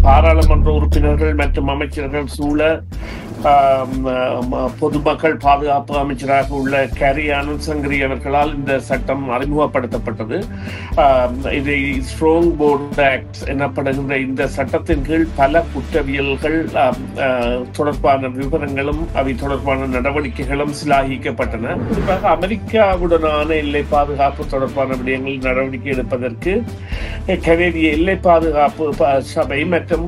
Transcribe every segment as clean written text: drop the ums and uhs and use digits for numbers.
பாராளுமன்ற உறுப்பினர்கள் மற்றும் அமைச்சர்கள் சூழ பொதுமக்கள் பாதுகாப்பு அமைச்சராக உள்ள கேரி ஆனந்த் சங்கரி அவர்களால் இந்த சட்டம் அறிமுகப்படுத்தப்பட்டது. இதை ஸ்ட்ராங் போர்டு ஆக்ட் எனப்படுகின்ற இந்த சட்டத்தின் கீழ் பல குற்றவியல்கள் தொடர்பான விவரங்களும் அவை தொடர்பான நடவடிக்கைகளும் சிலாகிக்கப்பட்டன. குறிப்பாக அமெரிக்காவுடனான எல்லை பாதுகாப்பு தொடர்பான விடயங்களில் நடவடிக்கை எடுப்பதற்கு கனேடிய எல்லை பாதுகாப்பு சபை மற்றும்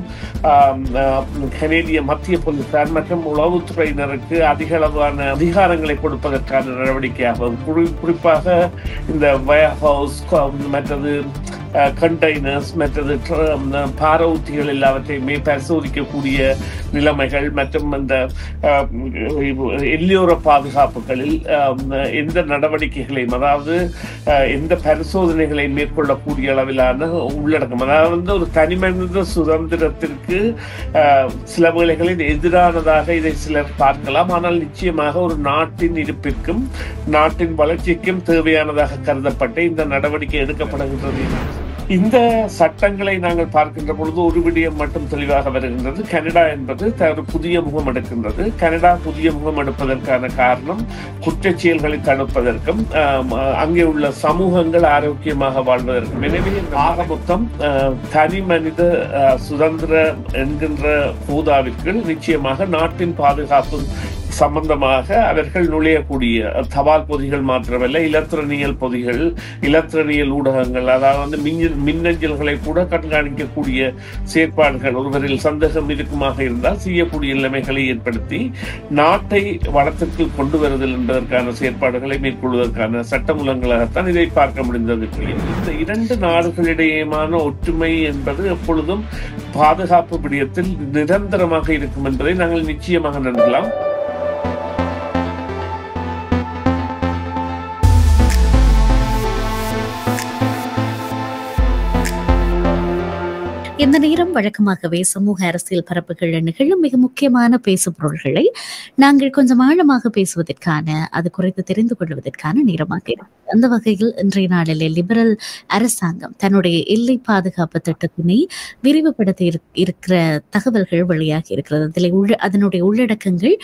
கனேடிய மத்திய போலீசார் மற்றும் உளவுத்துறையினருக்கு அதிக அளவான அதிகாரங்களை கொடுப்பதற்கான நடவடிக்கையாகும். குறிப்பாக இந்த வயர் ஹவுஸ் மற்றது கண்டெய்னர்ஸ் மற்றது பாரவுத்திகள் எல்லாவற்றையுமே பரிசோதிக்கக்கூடிய நிலைமைகள் மற்றும் இந்த எல்லையோர பாதுகாப்புகளில் எந்த நடவடிக்கைகளையும் அதாவது எந்த பரிசோதனைகளை மேற்கொள்ளக்கூடிய அளவிலான உள்ளடக்கம் அதாவது ஒரு தனிமனித சுதந்திரத்திற்கு சில வேளைகளில் எதிரானதாக இதை சிலர் பார்க்கலாம். ஆனால் நிச்சயமாக ஒரு நாட்டின் இருப்பிற்கும் நாட்டின் வளர்ச்சிக்கும் தேவையானதாக கருதப்பட்டு இந்த நடவடிக்கை எடுக்கப்படுகின்றது. இந்த சட்டங்களை நாங்கள் பார்க்கின்ற பொழுது ஒரு விடயம் மட்டும் தெளிவாக வருகின்றது. கனடா என்பது ஒரு புதிய முகம் எடுக்கின்றது. கனடா புதிய முகம் எடுப்பதற்கான காரணம் குற்றச்செயல்களை தடுப்பதற்கும் அங்கே உள்ள சமூகங்கள் ஆரோக்கியமாக வாழ்வதற்கும். எனவே ஆக மொத்தம் தனி மனித சுதந்திர என்கின்ற பூதாவிற்கு நிச்சயமாக நாட்டின் பாதுகாப்பு சம்பந்தமாக அவர்கள் நுழையக்கூடிய தபால் பொதிகள் மாத்திரமல்ல, இலத்திரனியல் பொதிகள், இலத்திரனியல் ஊடகங்கள், அதாவது மின்னஞ்சல்களை கூட கண்காணிக்கக்கூடிய செயற்பாடுகள் ஒருவரில் சந்தேகம் இருக்குமாக இருந்தால் செய்யக்கூடிய நிலைமைகளை ஏற்படுத்தி நாட்டை வளத்திற்கு கொண்டு வருதல் என்பதற்கான செயற்பாடுகளை மேற்கொள்வதற்கான சட்டமூலங்களாகத்தான் இதை பார்க்க முடிந்தது. இந்த இரண்டு நாடுகளிடையேயான ஒற்றுமை என்பது எப்பொழுதும் பாதுகாப்பு விடயத்தில் நிரந்தரமாக இருக்கும் என்பதை நாங்கள் நிச்சயமாக நம்பலாம். இந்த நேரம் வழக்கமாகவே சமூக அரசியல் பரப்புகள் நிகழும் மிக முக்கியமான பேசு பொருள்களை நாங்கள் கொஞ்சம் ஆழமாக பேசுவதற்கான அது குறித்து தெரிந்து கொள்வதற்கான நேரமாக இருக்கும். அந்த வகையில் இன்றைய நாளில் லிபரல் அரசாங்கம் தன்னுடைய எல்லை பாதுகாப்பு திட்டத்தினை விரிவுபடுத்தி இருக்கிற தகவல்கள் வெளியாகி இருக்கிறது. அதில் அதனுடைய உள்ளடக்கங்கள்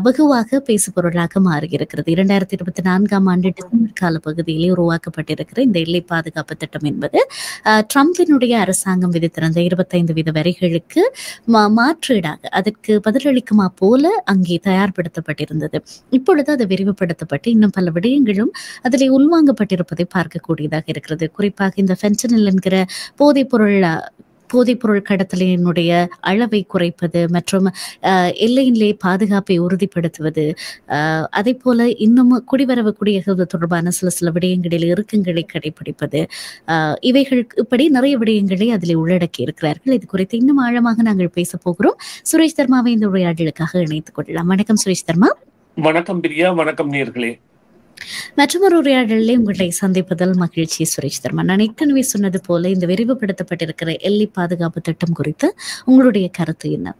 வெகுவாக பேசு பொருளாக மாறியிருக்கிறது. 2024ஆம் ஆண்டு டிசம்பர் கால பகுதியிலே உருவாக்கப்பட்டிருக்கிற இந்த எல்லை பாதுகாப்பு திட்டம் என்பது ட்ரம்பினுடைய அரசாங்கம் விதித்திருந்த 25% வரிகளுக்கு மாற்றீடாக அதற்கு பதிலளிக்குமா போல அங்கே தயார்படுத்தப்பட்டிருந்தது. இப்பொழுது அது விரிவுபடுத்தப்பட்டு இன்னும் பல விடயங்களும் அதிலே உள்வாங்கப்பட்டிருப்பதை பார்க்கக்கூடியதாக இருக்கிறது. குறிப்பாக இந்த ஃபென்டனில் என்கிற போதைப்பொருள் கடத்தலினுடைய அளவை குறைப்பது மற்றும் எல்லையிலே பாதுகாப்பை உறுதிப்படுத்துவது, அதே போல இன்னும் குடிவரவு குடியகல்வு தொடர்பான சில விடயங்களில் இறுக்கங்களை கடைபிடிப்பது, இவைகள் இப்படி நிறைய விடயங்களை அதில் உள்ளடக்கி இருக்கிறார்கள். இது குறித்து இன்னும் ஆழமாக நாங்கள் பேச போகிறோம். சுரேஷ் தர்மாவை இந்த உரையாடலுக்காக இணைத்துக் கொள்ளலாம். வணக்கம் சுரேஷ் தர்மா. வணக்கம் பிரியா. வணக்கம் நேயர்களே. மற்றொரு உரையாடலே உங்களை சந்திப்பதில் மகிழ்ச்சி சுரேஷ் தர்மா. நான் ஏற்கனவே சொன்னது போல இந்த விரிவுபடுத்தப்பட்டிருக்கிற எல்லை பாதுகாப்பு திட்டம் குறித்து உங்களுடைய கருத்து என்ன?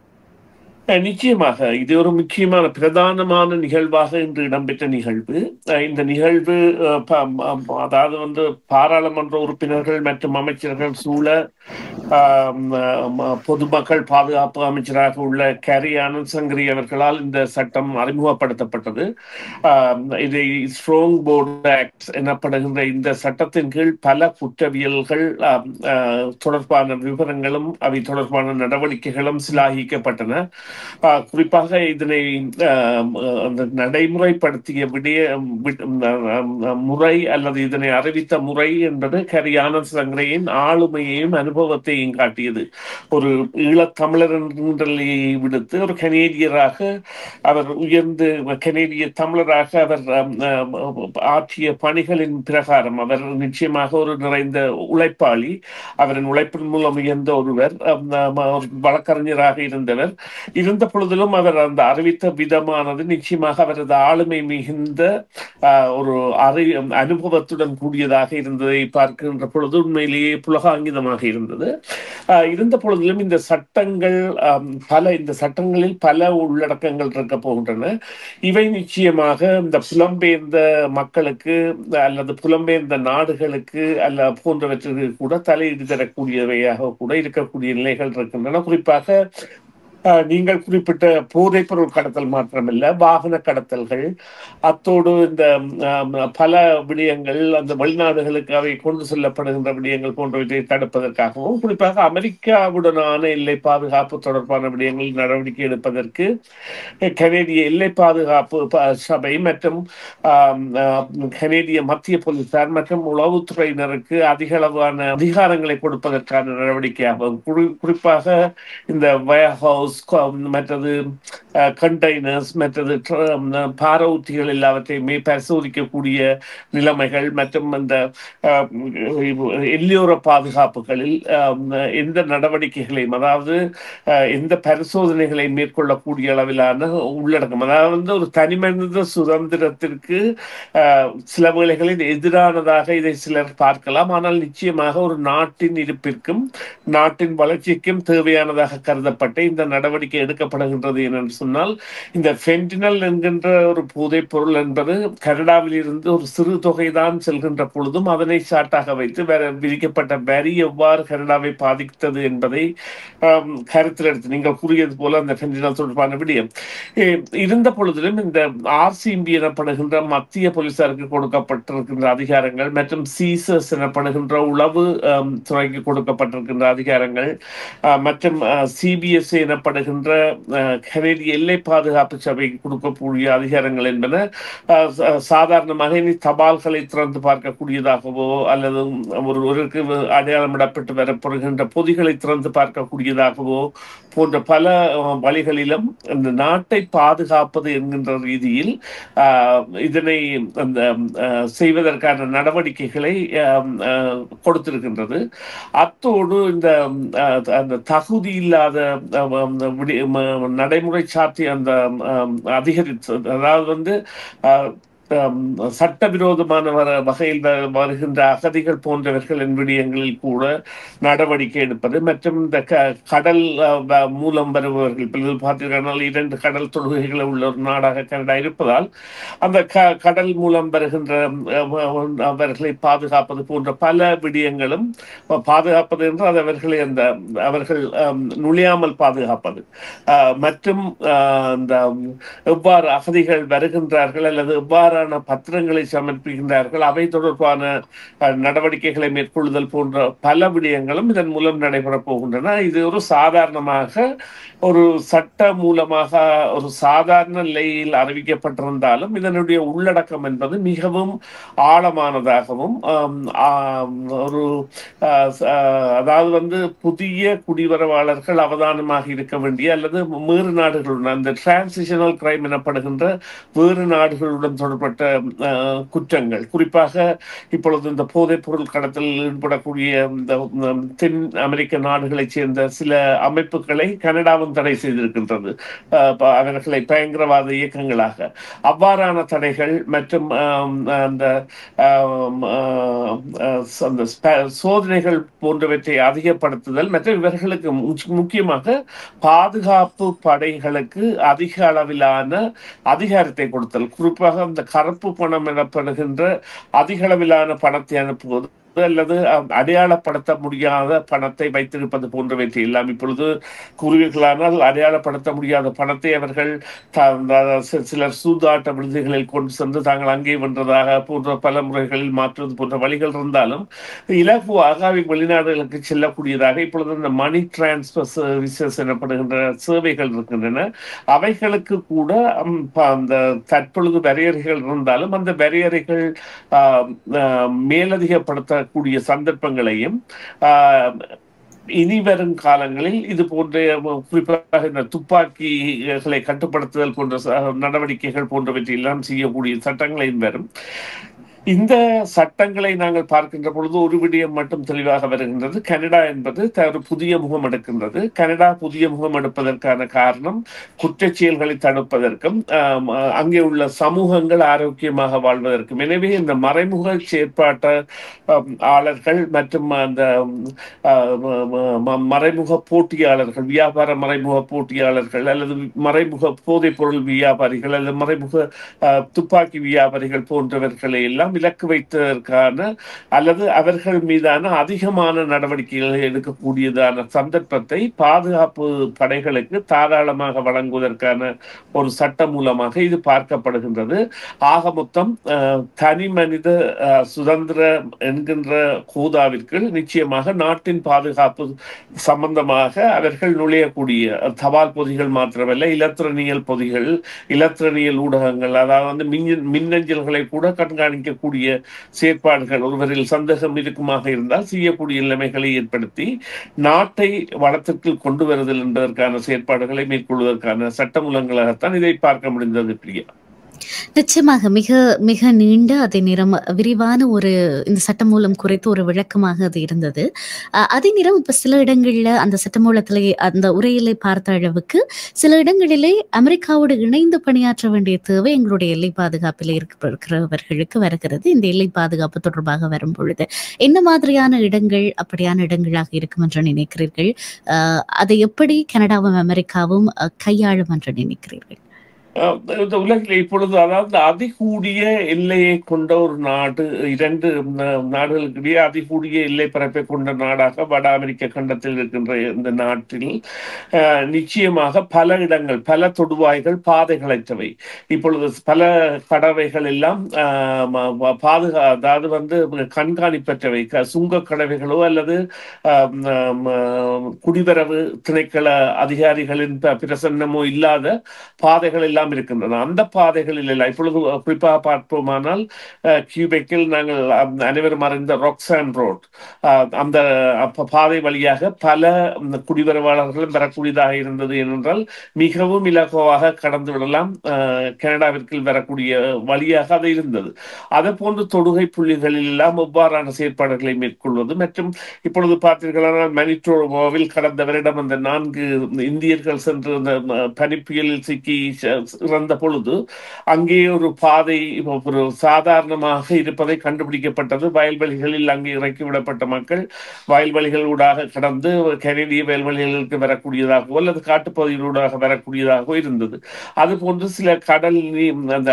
நிச்சயமாக இது ஒரு முக்கியமான பிரதானமான நிகழ்வாக இன்று இடம்பெற்ற நிகழ்வு. இந்த நிகழ்வு அதாவது பாராளுமன்ற உறுப்பினர்கள் மற்றும் அமைச்சர்கள் சூழ பொதுமக்கள் பாதுகாப்பு அமைச்சராக உள்ள கேரி ஆனந்த் சங்கரி அவர்களால் இந்த சட்டம் அறிமுகப்படுத்தப்பட்டது. இதை ஸ்ட்ராங் போர்டு ஆக்ட் எனப்படுகின்ற இந்த சட்டத்தின் கீழ் பல குற்றவியல்கள் தொடர்பான விவரங்களும் அவை தொடர்பான நடவடிக்கைகளும் சிலாகிக்கப்பட்டன. குறிப்பாக இதனை நடைமுறைப்படுத்திய முறை அல்லது இதனை அறிவித்த முறை என்பது கேரி ஆனந்த் சங்கரியின் ஆளுமையையும் அனுபவத்தையும் காட்டியது. ஒரு ஈழத்தமிழர் என்றை விடுத்து ஒரு கனேடியராக அவர் உயர்ந்து கனேடிய தமிழராக அவர் ஆற்றிய பணிகளின் பிரகாரம் அவர் நிச்சயமாக ஒரு நிறைந்த உழைப்பாளி. அவரின் உழைப்பின் மூலம் உயர்ந்த ஒருவர், வழக்கறிஞராக இருந்தவர். இருந்த பொழுதிலும் அவர் அந்த அறிவித்த விதமானது நிச்சயமாக அவரது ஆளுமை மிகுந்த ஒரு அனுபவத்துடன் கூடியதாக இருந்ததை பார்க்கின்ற பொழுது உண்மையிலேயே புலகாங்கிதமாக இருந்தது. இருந்த பொழுதிலும் இந்த சட்டங்கள் இந்த சட்டங்களில் பல உள்ளடக்கங்கள் இருக்க போகின்றன. இவை நிச்சயமாக இந்த புலம்பெயர்ந்த மக்களுக்கு அல்லது புலம்பெயர்ந்த நாடுகளுக்கு அல்ல போன்றவற்றுக்கு கூட தலையீடு தரக்கூடியவையாக கூட இருக்கக்கூடிய நிலைகள் இருக்கின்றன. குறிப்பாக நீங்கள் குறிப்பிட்ட போதைப் பொருள் கடத்தல் மாத்திரமல்ல, வாகன கடத்தல்கள், அத்தோடு இந்த பல விடயங்கள் அந்த வெளிநாடுகளுக்கு அவை கொண்டு செல்லப்படுகின்ற விடயங்கள் போன்றவற்றை தடுப்பதற்காகவும், குறிப்பாக அமெரிக்காவுடனான எல்லை பாதுகாப்பு தொடர்பான விடயங்களில் நடவடிக்கை எடுப்பதற்கு கனேடிய எல்லை பாதுகாப்பு சபை மற்றும் கனேடிய மத்திய போலீசார் மற்றும் உளவுத்துறையினருக்கு அதிக அளவான அதிகாரங்களை கொடுப்பதற்கான நடவடிக்கையாகும். குறிப்பாக இந்த வயர்ஹவுஸ் மற்றது கண்டெய்னர்ஸ் மற்றது பாரவுத்திகள் எல்லாவற்றையுமே பரிசோதிக்கக்கூடிய நிலைமைகள் மற்றும் அந்த எல்லையோர பாதுகாப்புகளில் எந்த நடவடிக்கைகளையும், அதாவது எந்த பரிசோதனைகளை மேற்கொள்ளக்கூடிய அளவிலான உள்ளடக்கம், அதாவது ஒரு தனிமனித சுதந்திரத்திற்கு சில வேளைகளில் எதிரானதாக இதை சிலர் பார்க்கலாம். ஆனால் நிச்சயமாக ஒரு நாட்டின் இருப்பிற்கும் நாட்டின் வளர்ச்சிக்கும் தேவையானதாக கருதப்பட்ட இந்த நடவடிக்கை எடுக்கப்படுகின்றது என்று சொன்னால், இந்த ஃபென்டினல் என்கின்ற ஒரு போதைப் பொருள் என்பது கனடாவில் இருந்து ஒரு சிறு தொகைதான் செல்கின்ற பொழுதும் அதனை சாட்டாக வைத்து விதிக்கப்பட்ட வரி எவ்வாறு கனடாவை பாதித்தது என்பதை கருத்தில் எடுத்து நீங்கள் கூறியது போல அந்த ஃபென்டினல் தொடர்பான விடயம் இருந்த பொழுதிலும் இந்த RCMP எனப்படுகின்ற மத்திய போலீசாருக்கு கொடுக்கப்பட்டிருக்கின்ற அதிகாரங்கள் மற்றும் சீசஸ் எனப்படுகின்ற உளவு துறைக்கு கொடுக்கப்பட்டிருக்கின்ற அதிகாரங்கள் மற்றும் CBSA எனப்படுகின்ற கனேடிய எல்லை பாதுகாப்பு சபைக்கு கொடுக்கக்கூடிய அதிகாரங்கள் என்பன சாதாரணமாக இனி தபால்களை திறந்து பார்க்கக்கூடியதாகவோ அல்லது ஒருவருக்கு அடையாளமிடப்பட்டு வரப்படுகின்ற பொதிகளை திறந்து பார்க்கக்கூடியதாகவோ போன்ற பல வழிகளிலும் அந்த நாட்டை பாதுகாப்பது என்கின்ற ரீதியில் இதனை அந்த செய்வதற்கான நடவடிக்கைகளை கொடுத்திருக்கின்றது. அத்தோடு இந்த அந்த தகுதி இல்லாத நடைமுறை சாத்தி அந்த அதிகரித்து, அதாவது சட்டவிரோதமான வகையில் வருகின்ற அகதிகள் போன்றவர்களின் விடயங்களில் கூட நடவடிக்கை எடுப்பது மற்றும் இந்த கடல் மூலம் வருபவர்கள் பார்த்தீங்கன்னா 2 கடல் தொழுகைகளை உள்ள ஒரு நாடாக கனடா இருப்பதால் அந்த கடல் மூலம் வருகின்ற அவர்களை பாதுகாப்பது போன்ற பல விடயங்களும் பாதுகாப்பது என்றால் அவர்கள் நுழையாமல் பாதுகாப்பது மற்றும் இந்த எவ்வாறு அகதிகள் வருகின்றார்கள் அல்லது எவ்வாறு பத்திரங்களை சமர்ப்பிக்கின்றார்கள் அவை தொடர்பான நடவடிக்கைகளை மேற்கொள்ளுதல் போன்ற பல விடயங்களும் இதன் மூலம் நடைபெறப் போகின்றன. இது ஒரு சாதாரணமாக ஒரு சட்ட மூலமாக ஒரு சாதாரண நிலையில் அறிவிக்கப்பட்டிருந்தாலும் இதனுடைய உள்ளடக்கம் என்பது மிகவும் ஆழமானதாகவும் ஒரு அதாவது புதிய குடிவரவாளர்கள் அவதானமாக இருக்க வேண்டிய அல்லது வேறு நாடுகளுடன் அந்த டிரான்சிஷனல் கிரைம் எனப்படுகின்ற வேறு நாடுகளுடன் தொடர்பட்ட குற்றங்கள், குறிப்பாக இப்பொழுது இந்த போதைப் பொருள் கடத்தலில் ஈடுபடக்கூடிய இந்த தென் அமெரிக்க நாடுகளைச் சேர்ந்த சில அமைப்புகளை கனடாவும் தடை செய்திருக்கின்றது, அவர்களை பயங்கரவாத இயக்கங்களாக. அவ்வாறான தடைகள் மற்றும் அந்த சோதனைகள் போன்றவற்றை அதிகப்படுத்துதல் மற்றும் இவர்களுக்கு முக்கியமாக பாதுகாப்பு படைகளுக்கு அதிக அளவிலான அதிகாரத்தை கொடுத்தல், குறிப்பாக அந்த கருப்பு பணம் எனப்படுகின்ற அதிக அளவிலான பணத்தை அனுப்புவது அல்லது அடையாளப்படுத்த முடியாத பணத்தை வைத்திருப்பது போன்றவற்றை எல்லாம் இப்பொழுது கூறுவீர்களானால் அடையாளப்படுத்த முடியாத பணத்தை அவர்கள் சிலர் சூதாட்ட விடுதிகளில் கொண்டு சென்று தாங்கள் அங்கே வென்றதாக போன்ற பல முறைகளில் மாற்றுவது போன்ற வழிகள் இருந்தாலும் இலகுவாக அவை வெளிநாடுகளுக்கு செல்லக்கூடியதாக இப்பொழுது இந்த மணி டிரான்ஸ்பர் சர்வீசஸ் எனப்படுகின்ற சேவைகள் இருக்கின்றன. அவைகளுக்கு கூட அந்த தற்பொழுது வரையறைகள் இருந்தாலும் அந்த வரையறைகள் மேலதிகப்படுத்த கூடிய சந்தர்ப்பங்களையும் இனி வரும் காலங்களில் இது போன்ற குறிப்பாக இந்த துப்பாக்கிகளை கட்டுப்படுத்துதல் போன்ற நடவடிக்கைகள் போன்றவற்றை எல்லாம் செய்யக்கூடிய சட்டங்களையும் வரும். இந்த சட்டங்களை நாங்கள் பார்க்கின்ற பொழுது ஒரு விடயம் மட்டும் தெளிவாக வருகின்றது. கனடா என்பது ஒரு புதிய முகம் எடுக்கின்றது. கனடா புதிய முகம் எடுப்பதற்கான காரணம் குற்றச் செயல்களை தடுப்பதற்கும் அங்கே உள்ள சமூகங்கள் ஆரோக்கியமாக வாழ்வதற்கும். எனவே இந்த மறைமுக செயற்பாட்டு ஆளர்கள் மற்றும் அந்த மறைமுக போட்டியாளர்கள், வியாபார மறைமுக போட்டியாளர்கள் அல்லது மறைமுக போதைப் பொருள் வியாபாரிகள் அல்லது மறைமுக துப்பாக்கி வியாபாரிகள் போன்றவர்களை எல்லாம் இலக்கு வைத்ததற்கான அல்லது அவர்கள் மீதான அதிகமான நடவடிக்கைகளை எடுக்கக்கூடியதான சந்தர்ப்பத்தை பாதுகாப்பு படைகளுக்கு தாராளமாக வழங்குவதற்கான ஒரு சட்டம் மூலமாக இது பார்க்கப்படுகின்றது. ஆக மொத்தம் தனி மனித சுதந்திரம் என்கின்ற கூதாவிற்கு நிச்சயமாக நாட்டின் பாதுகாப்பு சம்பந்தமாக அவர்கள் நுழையக்கூடிய தபால் பொதிகள் மாத்திரமல்ல, இலத்திரனியல் பொதிகள், இலத்திரனியல் ஊடகங்கள், அதாவது மின்னஞ்சல்களை கூட கண்காணிக்கக்கூடிய செயற்பாடுகள் ஒருவரில் சந்தேகம் இருக்குமாக இருந்தால் செய்யக்கூடிய நிலைமைகளை ஏற்படுத்தி நாட்டை வளத்திற்கு கொண்டு வருதல் என்பதற்கான செயற்பாடுகளை மேற்கொள்வதற்கான சட்டமூலங்களாகத்தான் இதை பார்க்க முடிந்தது. பிரியா, நிச்சயமாக மிக மிக நீண்ட அதே நேரம் விரிவான ஒரு இந்த சட்டமூலம் குறித்து ஒரு விளக்கமாக அது இருந்தது. அதே நேரம் இப்ப சில இடங்கள்ல அந்த சட்டமூலத்திலே அந்த உரையிலே பார்த்த அளவுக்கு சில இடங்களிலே அமெரிக்காவோடு இணைந்து பணியாற்ற வேண்டிய தேவை எங்களுடைய எல்லை பாதுகாப்பில் இருக்கிறவர்களுக்கு வருகிறது. இந்த எல்லை பாதுகாப்பு தொடர்பாக வரும் பொழுது என்ன மாதிரியான இடங்கள் அப்படியான இடங்களாக இருக்கும் என்று நினைக்கிறீர்கள்? அதை எப்படி கனடாவும் அமெரிக்காவும் கையாளும் என்று நினைக்கிறீர்கள்? இந்த உலகில் இப்பொழுது அதாவது அதிகூடிய எல்லையை கொண்ட ஒரு நாடு, இரண்டு நாடுகளுக்கிடையே அதிகூடிய எல்லை பரப்பை கொண்ட நாடாக வட அமெரிக்க கண்டத்தில் இருக்கின்ற இந்த நாட்டில் நிச்சயமாக பல இடங்கள், பல தொடுவாய்கள் பாதைகளற்றவை. இப்பொழுது பல கடவைகள் எல்லாம் அதாவது கண்காணிப்பற்றவை, சுங்க கடவைகளோ அல்லது குடிவரவு திணைக்கள அதிகாரிகளின் பிரசன்னமோ இல்லாத பாதைகள் எல்லாம் இருக்கின்றன. அந்த பாதைகளில் எல்லாம் இப்பொழுது குறிப்பாக பார்ப்போமானால் கியூபெக்கில் நாங்கள் அனைவரும் அறிந்த ராக்சான் ரோட், அந்த பாதை வழியாக பல குடிவரவாளர்களும் பெறக்கூடியதாக இருந்தது. ஏனென்றால் மிகவும் இலகுவாக கடந்து விடலாம், கனடாவிற்கு வரக்கூடிய வழியாக அது இருந்தது. அதை போன்று தொடுகை புள்ளிகளில் எல்லாம் எவ்வாறான செயற்பாடுகளை மேற்கொள்வது மற்றும் இப்பொழுது பார்த்தீர்களானால் மனிடோபாவில் கடந்த வருடம் அந்த 4 இந்தியர்கள் சென்று அந்த பனிப்புயலில் சிக்கி இறந்த பொழுது அங்கே ஒரு பாதை ஒரு சாதாரணமாக இருப்பதை கண்டுபிடிக்கப்பட்டது. வயல்வெளிகளில் அங்கே இறக்கிவிடப்பட்ட மக்கள் வயல்வெளிகளூடாக கடந்து கனடிய வயல்வெளிகளுக்கு வரக்கூடியதாகவோ அல்லது காட்டுப்பகுதிகளூடாக வரக்கூடியதாகவோ இருந்தது. அதுபோன்று சில கடல் நீர், அந்த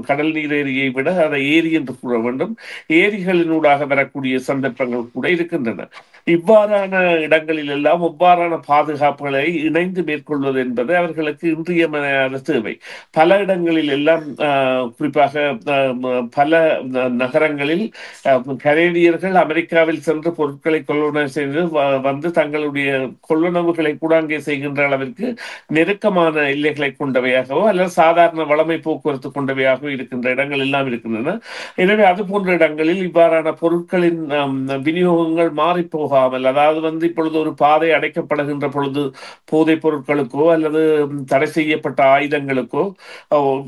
கடல் நீர் ஏரியை விட அதை ஏரி என்று கூற வேண்டும், ஏரிகளினூடாக வரக்கூடிய சந்தர்ப்பங்கள் கூட இருக்கின்றன. இவ்வாறான இடங்களில் எல்லாம் இவ்வாறான பாதுகாப்புகளை இணைந்து மேற்கொள்வது என்பது அவர்களுக்கு இன்றியமையாத தேவை. பல இடங்களில் எல்லாம் குறிப்பாக பல நகரங்களில் கனேடியர்கள் அமெரிக்காவில் சென்று பொருட்களை கொள்வனவு செய்து வந்து தங்களுடைய கொள்வனவுகளை கூட அங்கே செய்கின்ற அளவிற்கு நெருக்கமான எல்லைகளை கொண்டவையாகவோ அல்லது சாதாரண வளமை போக்குவரத்து கொண்டவையாகவோ இருக்கின்ற இடங்கள் எல்லாம் இருக்கின்றன. எனவே அது போன்ற இடங்களில் இவ்வாறான பொருட்களின் விநியோகங்கள் மாறி போகாமல், அதாவது இப்பொழுது ஒரு பாதை அடைக்கப்படுகின்ற பொழுது போதைப் பொருட்களுக்கோ அல்லது தடை செய்யப்பட்ட ஆயுதங்களுக்கோ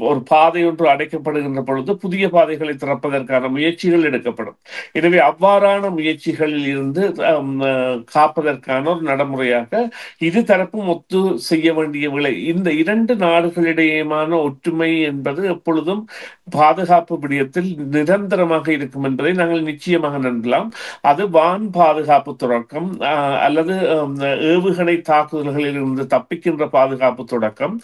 ஒரு பாதை ஒன்று அடைக்கப்படுகின்ற பொழுது புதிய பாதைகளை திறப்பதற்கான முயற்சிகள் எடுக்கப்படும். எனவே அவ்வாறான முயற்சிகளில் இருந்து காப்பதற்கான ஒரு நடைமுறையாக இரு தரப்பும் ஒத்து செய்ய வேண்டிய விலை. இந்த இரண்டு நாடுகளிடையேயான ஒற்றுமை என்பது எப்பொழுதும் பாதுகாப்பு விடயத்தில் நிரந்தரமாக இருக்கும் என்பதை நாங்கள் நிச்சயமாக நம்பலாம். அது வான் பாதுகாப்பு தொடக்கம் அல்லது ஏவுகணை தாக்குதல்களில் இருந்து தப்பிக்கின்ற பாதுகாப்பு தொடக்கம்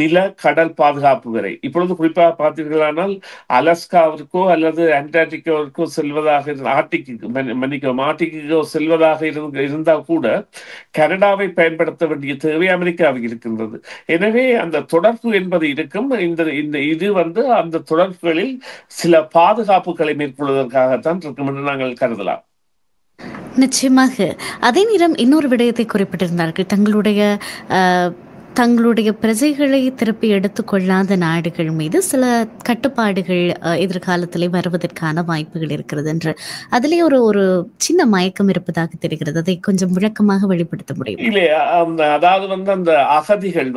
நில கடல் பாதுகாப்பு வரை. இப்பொழுது குறிப்பாக பார்த்தீர்களானால் அலஸ்காவிற்கோ அல்லது அண்டார்டிகாவிற்கோ செல்வதாக ஆர்டிக்கோ செல்வதாக இருந்தால் கூட கனடாவை பயன்படுத்த வேண்டிய தேவை அமெரிக்காவுக்கு இருக்கின்றது. எனவே அந்த தொடர்பு என்பது இருக்கும். இது அந்த தொடர்புகளில் சில பாதுகாப்புகளை மேற்கொள்வதற்காகத்தான் இருக்கும் என்று நாங்கள் கருதலாம். நிச்சயமாக. அதே நேரம் இன்னொரு விடயத்தை குறிப்பிட்டிருந்தார்கள். தங்களுடைய தங்களுடைய பிரஜைகளை திருப்பி எடுத்துக்கொள்ளாத நாடுகள் மீது சில கட்டுப்பாடுகள் எதிர்காலத்திலே வருவதற்கான வாய்ப்புகள் இருக்கிறது என்று அதிலே ஒரு ஒரு சின்ன மயக்கம் இருப்பதாக தெரிகிறது. அதை கொஞ்சம் விளக்கமாக வெளிப்படுத்த முடியும்? இல்லை, அதாவது அந்த அகதிகள்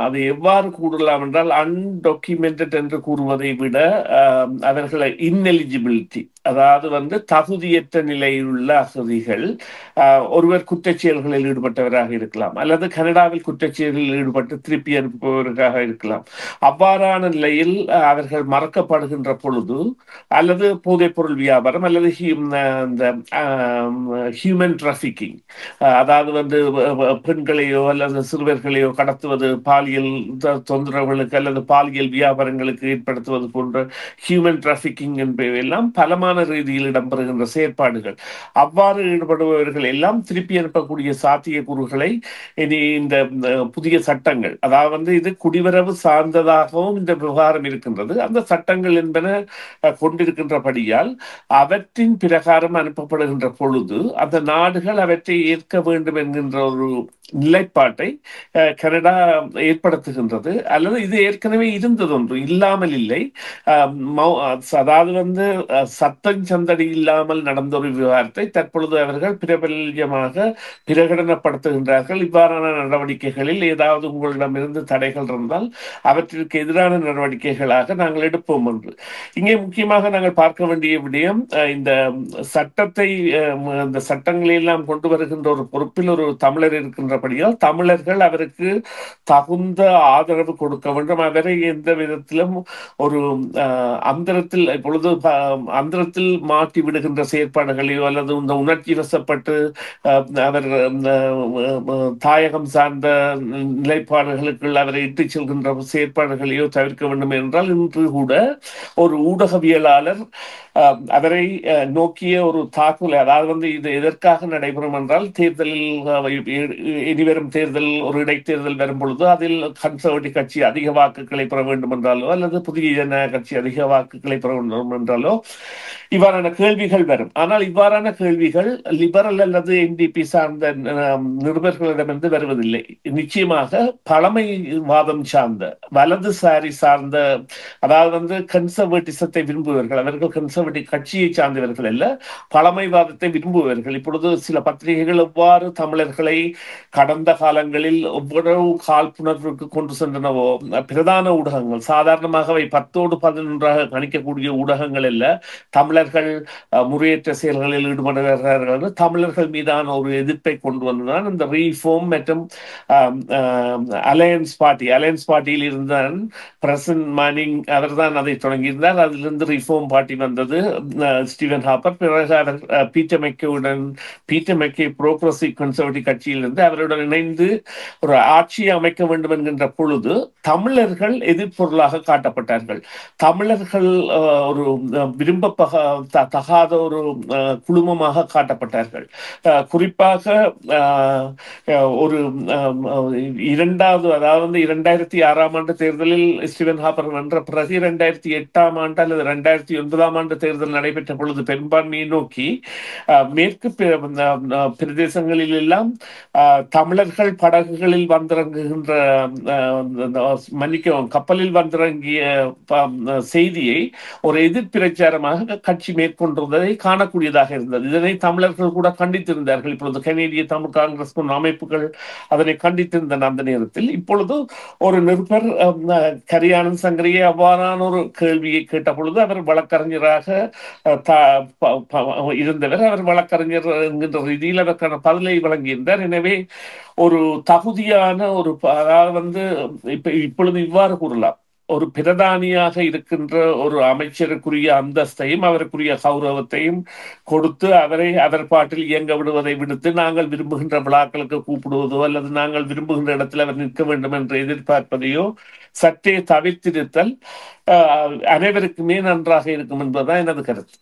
அது எவ்வாறு கூறலாம் என்றால், அன்டாக்குமெண்டட் என்று கூறுவதை விட அவர்களை இன்எலிஜிபிலிட்டி, அதாவது தகுதியற்ற நிலையில் உள்ள அகதிகள். ஒருவர் குற்றச்செயல்களில் ஈடுபட்டவராக இருக்கலாம், அல்லது கனடாவில் குற்றச்செயல்களில் ஈடுபட்டு திருப்பி அனுப்புபவராக இருக்கலாம். அவ்வாறான நிலையில் அவர்கள் மறக்கப்படுகின்ற பொழுது, அல்லது போதைப்பொருள் வியாபாரம், அல்லது ஹியூமன் டிராஃபிக்கிங், அதாவது பெண்களையோ அல்லது சிறுவர்களையோ கடத்துவது, பாலியல் தொந்தரவுகளுக்கு அல்லது பாலியல் வியாபாரங்களுக்கு ஏற்படுத்துவது போன்ற ஹியூமன் டிராஃபிக்கிங் என்பவையெல்லாம் பலமான ரீதியில் இடம்பெறுகின்ற செயற்பாடுகள். அவ்வாறு ஈடுபடுபவர்கள் எல்லாம் திருப்பி அனுப்பக்கூடிய சாத்தியக்கூறுகளை இனி இந்த புதிய சட்டங்கள், அதாவது இது குடிவரவு சார்ந்ததாகவும் இந்த விவகாரம் இருக்கின்றது, அந்த சட்டங்கள் என்பன கொண்டிருக்கின்றபடியால் அவற்றின் பிரகாரம் அனுப்பப்படுகின்ற பொழுது அந்த நாடுகள் அவற்றை ஏற்க வேண்டும் என்கின்ற ஒரு நிலைப்பாட்டை கனடா ஏற்படுத்துகின்றது. அல்லது இது ஏற்கனவே இருந்தது, ஒன்று இல்லாமல் இல்லை. அதாவது சத்தம் சந்தடி இல்லாமல் நடந்த ஒரு விவகாரத்தை தற்பொழுது அவர்கள் பிரபல்யமாக பிரகடனப்படுத்துகின்றார்கள். இவ்வாறான நடவடிக்கைகளில் ஏதாவது உங்களிடமிருந்து தடைகள் இருந்தால் அவற்றிற்கு எதிரான நடவடிக்கைகளாக நாங்கள் எடுப்போம் என்று. இங்கே முக்கியமாக நாங்கள் பார்க்க வேண்டிய விடயம், இந்த சட்டத்தை, இந்த சட்டங்களை எல்லாம் கொண்டு வருகின்ற ஒரு பொறுப்பில் ஒரு தமிழர் இருக்கின்றபடியால் தமிழர்கள் அவருக்கு தகுந்த ஆதரவு கொடுக்க வேண்டும். அவரை எந்த விதத்திலும் ஒரு அந்தரத்தில், இப்பொழுது அந்தரத்தில் மாட்டி விடுகின்ற செயற்பாடுகளையோ அல்லது இந்த உணர்ச்சி வசப்பட்டு அவர் தாயகம் சார்ந்த நிலைப்பாடுகளுக்குள் அவரை இட்டு செல்கின்ற செயற்பாடுகளையோ தவிர்க்க வேண்டும் என்றால், இன்று கூட ஒரு ஊடகவியலாளர் அவரை நோக்கிய ஒரு தாக்குதல், அதாவது இது எதற்காக நடைபெறும் என்றால், தேர்தலில் இனிவரும் தேர்தல், ஒரு இடைத்தேர்தல் வரும் பொழுது அதில் கன்சர்வேட்டிவ் கட்சி அதிக வாக்குகளை பெற வேண்டும் என்றாலோ அல்லது புதிய ஜனநாயக கட்சி அதிக வாக்குகளை பெற வேண்டும் என்றாலோ இவ்வாறான கேள்விகள் வரும். ஆனால் இவ்வாறான கேள்விகள் லிபரல் அல்லது என்டிபி சார்ந்த நிருபர்களிடமிருந்து வருவதில்லை. நிச்சயமாக பழமைவாதம் சார்ந்த, வலதுசாரி சார்ந்த, அதாவது கன்சர்வேட்டிசத்தை விரும்புவர்கள், அவர்கள் கன்சர்வேட்டிவ் கட்சியை சார்ந்தவர்கள் அல்ல, பழமைவாதத்தை விரும்புவர்கள். இப்பொழுது சில பத்திரிகைகள் எவ்வாறு தமிழர்களை கடந்த காலங்களில் எவ்வளவு காழ்ப்புணர்வுக்கு கொண்டு சென்றனவோ, பிரதான ஊடகங்கள், சாதாரணமாகவே 10-11 கணிக்கக்கூடிய ஊடகங்கள் அல்ல, தமிழர்கள் முறையற்ற செயல்களில் ஈடுபடுகிறார்கள், தமிழர்கள் மீதான ஒரு எதிர்ப்பை கொண்டு வந்துதான் இந்த ரீஃபார்ம் மற்றும் அலையன்ஸ் பார்ட்டியில் இருந்தான் பிரசன்ட் மார்னிங், அவர் தான் அதை தொடங்கியிருந்தார். அதிலிருந்து ரிஃபார்ம் பார்ட்டி வந்தது, ஸ்டீவன் ஹாப்பர். பிறகு அவர் பீட்டர் மெக்கே புரோக்ரசிவ் கன்சர்வேட்டிவ் கட்சியிலிருந்து அவருடன் இணைந்து ஒரு ஆட்சியை அமைக்க வேண்டும் என்கின்ற பொழுது தமிழர்கள் எதிர்ப்பொருளாக காட்டப்பட்டார்கள். தமிழர்கள் ஒரு தகாத ஒரு குழுமமாக காட்டப்பட்டார்கள். குறிப்பாக ஒரு இரண்டாவது, அதாவது 2006 தேர்தலில் ஸ்டீவன் ஹாப்பர் வென்ற பிறகு 2008 அல்லது 2009 தேர்தல் நடைபெற்ற பொழுது பெரும்பான்மையை நோக்கி மேற்கு பிரதேசங்களில் எல்லாம் தமிழர்கள் படகுகளில் வந்திறங்குகின்ற, மன்னிக்கவும், கப்பலில் வந்திறங்கிய செய்தியை ஒரு எதிர்பிரச்சாரமாக கட்சி மேற்கொண்டிருந்ததை காணக்கூடியதாக இருந்தது. இதனை தமிழர்கள் கூட கண்டித்திருந்தார்கள். இப்பொழுது கனேடிய தமிழ் காங்கிரஸ் போன்ற அமைப்புகள் அதனை கண்டித்திருந்தன அந்த நேரத்தில். இப்பொழுது ஒரு நிருபர் கரியானந்த் சங்கரியை அவ்வாறான ஒரு கேள்வியை கேட்ட பொழுது அவர் வழக்கறிஞராக இருந்தவர். அவர் வழக்கறிஞர் என்கின்ற ரீதியில் அதற்கான பதிலை வழங்கியிருந்தார். எனவே ஒரு தகுதியான ஒரு, அதாவது இப்பொழுது இவ்வாறு கூறலாம், ஒரு பிரதானியாக இருக்கின்ற ஒரு அமைச்சருக்குரிய அந்தஸ்தையும் அவருக்குரிய கௌரவத்தையும் கொடுத்து அவரை அவர் பாட்டில் இயங்க விடுவதை விடுத்து நாங்கள் விரும்புகின்ற விழாக்களுக்கு கூப்பிடுவதோ அல்லது நாங்கள் விரும்புகின்ற இடத்தில் அவர் நிற்க வேண்டும் என்று எதிர்பார்ப்பதையோ சற்றே தவிர்த்திருத்தல் அனைவருக்குமே நன்றாக இருக்கும் என்பதுதான் எனது கருத்து.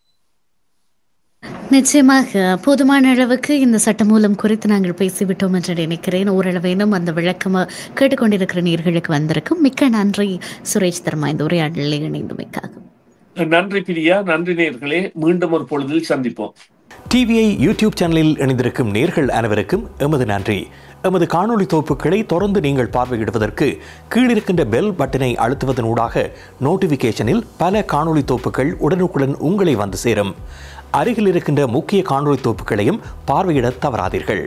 நிச்சயமாக போதுமான அளவுக்கு இந்த சட்டமூலம் குறித்து நாங்கள் பேசிவிட்டோம் என்று நினைக்கிறேன். ஓரளவேனும் அந்த விளக்கம் கேட்டுக்கொண்டிருக்கிற நேயர்களுக்கு வந்திருக்கும். மிக்க நன்றி சுரேஷ் தர்மா, இந்த உரையாடலில் இணைந்துமைக்காக. நன்றி பிரியா, நன்றி நேயர்களே. மீண்டும் ஒரு பொழுதில் சந்திப்போம். டிவிஐ யூடியூப் சேனலில் இணைந்திருக்கும் நேயர்கள் அனைவருக்கும் எமது நன்றி. எமது காணொளி தொகுப்புகளை தொடர்ந்து நீங்கள் பார்வையிடுவதற்கு கீழிருக்கின்ற பெல் பட்டனை அழுத்துவதனூடாக நோட்டிபிகேஷனில் பல காணொளி தொகுப்புகள் உடனுக்குடன் உங்களை வந்து சேரும். அருகில் இருக்கின்ற முக்கிய காணொளி தொகுப்புகளையும் பார்வையிட தவறாதீர்கள்.